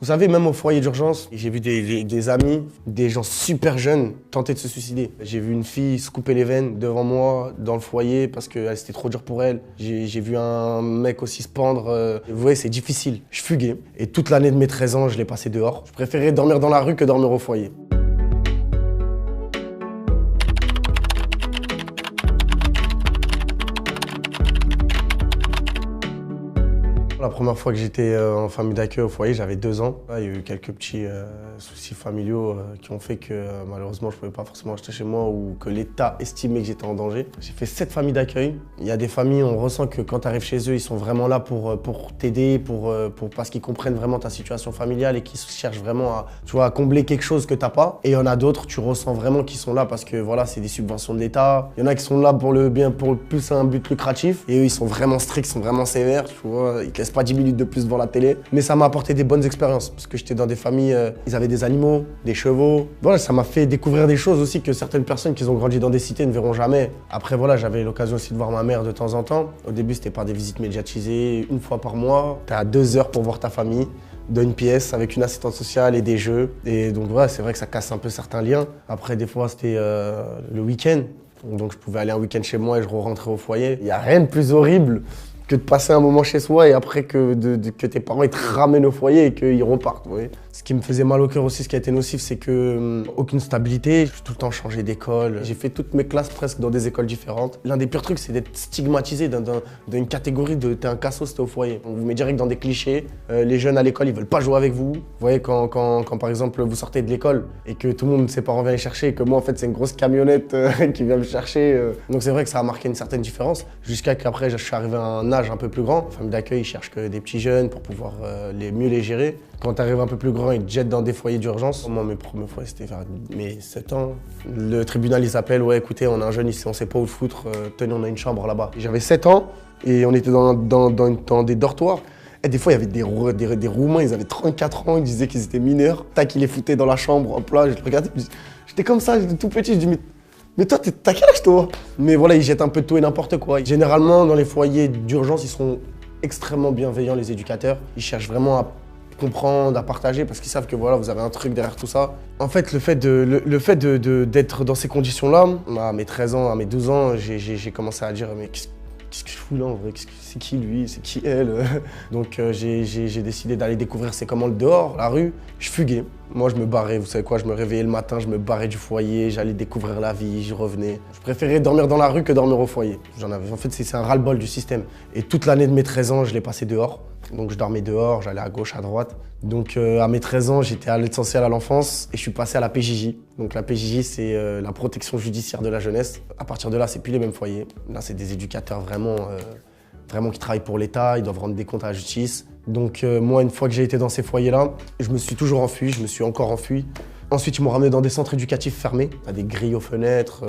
Vous savez, même au foyer d'urgence, j'ai vu des amis, des gens super jeunes tenter de se suicider. J'ai vu une fille se couper les veines devant moi dans le foyer parce que c'était trop dur pour elle. J'ai vu un mec aussi se pendre. Vous voyez, c'est difficile. Je fuguais. Et toute l'année de mes 13 ans, je l'ai passé dehors. Je préférais dormir dans la rue que dormir au foyer. La première fois que j'étais en famille d'accueil au foyer, j'avais 2 ans. Là, il y a eu quelques petits soucis familiaux qui ont fait que malheureusement je ne pouvais pas forcément rester chez moi ou que l'État estimait que j'étais en danger. J'ai fait 7 familles d'accueil. Il y a des familles, on ressent que quand tu arrives chez eux, ils sont vraiment là pour t'aider, parce qu'ils comprennent vraiment ta situation familiale et qu'ils cherchent vraiment à combler quelque chose que tu n'as pas. Et il y en a d'autres, tu ressens vraiment qu'ils sont là parce que voilà, c'est des subventions de l'État. Il y en a qui sont là pour le bien, pour plus un but lucratif. Et eux, ils sont vraiment stricts, ils sont vraiment sévères, tu vois. Ils te laissent pas 10 minutes de plus devant la télé. Mais ça m'a apporté des bonnes expériences parce que j'étais dans des familles, ils avaient des animaux, des chevaux. Voilà, ça m'a fait découvrir des choses aussi que certaines personnes qui ont grandi dans des cités ne verront jamais. Après, voilà, j'avais l'occasion aussi de voir ma mère de temps en temps. Au début, c'était par des visites médiatisées, une fois par mois. Tu as 2 heures pour voir ta famille dans une pièce avec une assistante sociale et des jeux. Et donc, voilà, c'est vrai que ça casse un peu certains liens. Après, des fois, c'était le week-end. Donc, je pouvais aller un week-end chez moi et je rentrais au foyer. Il n'y a rien de plus horrible que de passer un moment chez soi et après que tes parents ils te ramènent au foyer et qu'ils repartent. Vous voyez. Ce qui me faisait mal au cœur aussi, ce qui a été nocif, c'est que aucune stabilité. J'ai tout le temps changé d'école. J'ai fait toutes mes classes presque dans des écoles différentes. L'un des pires trucs, c'est d'être stigmatisé dans une catégorie de t'es un cassos, t'es au foyer. On vous met direct dans des clichés. Les jeunes à l'école, ils veulent pas jouer avec vous. Vous voyez, quand par exemple vous sortez de l'école et que tout le monde, ses parents viennent les chercher et que moi en fait c'est une grosse camionnette qui vient me chercher. Donc c'est vrai que ça a marqué une certaine différence. Jusqu'à qu'après je suis arrivé à un âge un peu plus grand. La famille d'accueil, ils cherchent que des petits jeunes pour pouvoir mieux les gérer. Quand tu arrives un peu plus grand, ils te jettent dans des foyers d'urgence. Moi, mes premiers foyers, c'était vers mes 7 ans. Le tribunal, ils appellent, ouais, écoutez, on a un jeune ici, on sait pas où le foutre, tenez, on a une chambre là-bas. J'avais 7 ans et on était dans des dortoirs. Et des fois, il y avait des Roumains, ils avaient 34 ans, ils disaient qu'ils étaient mineurs. Tac, ils les foutaient dans la chambre, hop là, je regardais, j'étais comme ça, j'étais tout petit, je dis, mais toi, t'as quel âge toi? Mais voilà, ils jettent un peu de tout et n'importe quoi. Généralement, dans les foyers d'urgence, ils sont extrêmement bienveillants, les éducateurs. Ils cherchent vraiment à comprendre, à partager, parce qu'ils savent que voilà, vous avez un truc derrière tout ça. En fait, le fait d'être dans ces conditions-là, à mes 13 ans, à mes 12 ans, j'ai commencé à dire, mais qu'est-ce que je fous là en vrai? C'est qui lui? C'est qui elle? Donc j'ai décidé d'aller découvrir c'est comment le dehors, la rue. Je fuguais. Moi je me barrais, vous savez quoi, je me réveillais le matin, je me barrais du foyer, j'allais découvrir la vie, je revenais. Je préférais dormir dans la rue que dormir au foyer. En fait, c'est un ras-le-bol du système. Et toute l'année de mes 13 ans, je l'ai passé dehors. Donc je dormais dehors, j'allais à gauche, à droite. Donc à mes 13 ans, j'étais à l'aide sociale à l'enfance et je suis passé à la PJJ. Donc la PJJ, c'est la protection judiciaire de la jeunesse. À partir de là, c'est plus les mêmes foyers. Là, c'est des éducateurs vraiment qui travaillent pour l'État, ils doivent rendre des comptes à la justice. Donc moi, une fois que j'ai été dans ces foyers-là, je me suis toujours enfui, je me suis encore enfui. Ensuite, ils m'ont ramené dans des centres éducatifs fermés. Tu as des grilles aux fenêtres,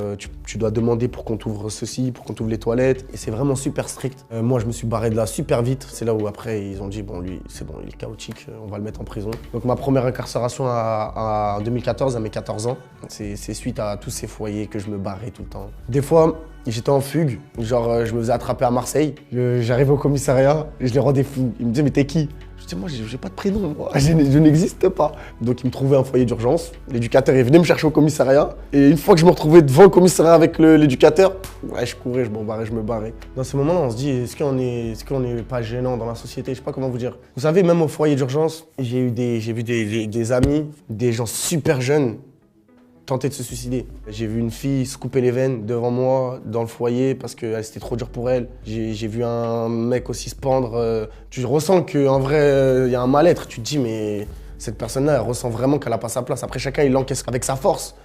tu dois demander pour qu'on t'ouvre ceci, pour qu'on t'ouvre les toilettes. Et c'est vraiment super strict. Moi, je me suis barré de là super vite. C'est là où après, ils ont dit, bon, lui, c'est bon, il est chaotique, on va le mettre en prison. Donc ma première incarcération en 2014, à mes 14 ans, c'est suite à tous ces foyers que je me barrais tout le temps. Des fois, j'étais en fugue, genre je me faisais attraper à Marseille. J'arrive au commissariat, je les rendais fous. Ils me disaient, mais t'es qui? Je dis, moi, j'ai pas de prénom, moi. Je n'existe pas. Donc, ils me trouvaient un foyer d'urgence. L'éducateur est venu me chercher au commissariat. Et une fois que je me retrouvais devant le commissariat avec l'éducateur, ouais, je courais, je m'embarrais, je me barrais. Dans ce moment-là, on se dit, est-ce qu'on est pas gênant dans la société? Je sais pas comment vous dire. Vous savez, même au foyer d'urgence, j'ai vu des amis, des gens super jeunes tenter de se suicider. J'ai vu une fille se couper les veines devant moi dans le foyer parce que c'était trop dur pour elle. J'ai vu un mec aussi se pendre. Tu ressens qu'en vrai, il y a un mal-être. Tu te dis, mais cette personne-là, elle ressent vraiment qu'elle n'a pas sa place. Après, chacun, il l'encaisse avec sa force.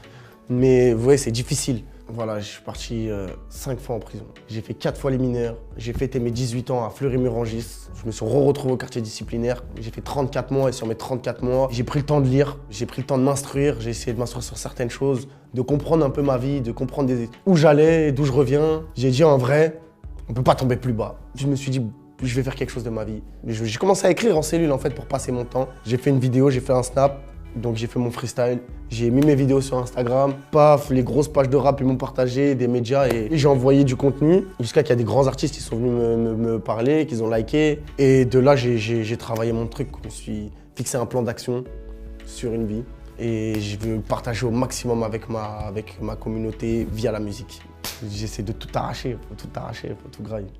Mais vous voyez, c'est difficile. Voilà, je suis parti 5 fois en prison. J'ai fait 4 fois les mineurs. J'ai fêté mes 18 ans à Fleury-Mérangis. Je me suis retrouvé au quartier disciplinaire. J'ai fait 34 mois et sur mes 34 mois, j'ai pris le temps de lire, j'ai pris le temps de m'instruire. J'ai essayé de m'instruire sur certaines choses, de comprendre un peu ma vie, de comprendre où j'allais, d'où je reviens. J'ai dit en vrai, on peut pas tomber plus bas. Je me suis dit, je vais faire quelque chose de ma vie. J'ai commencé à écrire en cellule en fait pour passer mon temps. J'ai fait une vidéo, j'ai fait un snap. Donc j'ai fait mon freestyle, j'ai mis mes vidéos sur Instagram, paf, les grosses pages de rap ils m'ont partagé, des médias et j'ai envoyé du contenu jusqu'à qu'il y a des grands artistes qui sont venus me parler, qu'ils ont liké et de là j'ai travaillé mon truc, fixer un plan d'action sur une vie. Et je veux partager au maximum avec ma communauté via la musique. J'essaie de tout arracher, il faut tout arracher, il faut tout grailler.